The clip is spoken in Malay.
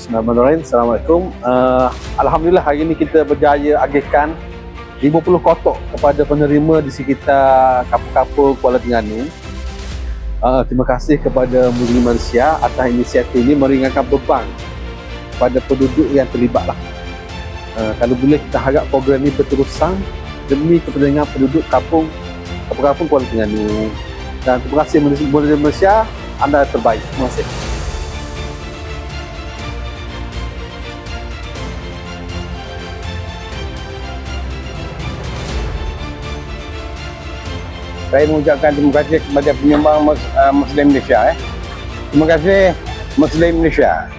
Bismillahirrahmanirrahim. Assalamualaikum. Alhamdulillah hari ini kita berjaya agihkan 50 kotak kepada penerima di sekitar kapal-kapal Kuala Terengganu. Terima kasih kepada Menteri Malaysia atas inisiatif ini meringankan beban pada penduduk yang terlibat lah. Kalau boleh kita harap program ini berterusan demi kepentingan penduduk kapal-kapal Kuala Terengganu. Dan terima kasih Menteri Malaysia, anda terbaik. Terima kasih. Saya mengucapkan terima kasih kepada penyumbang Muslim Malaysia. Terima kasih Muslim Malaysia.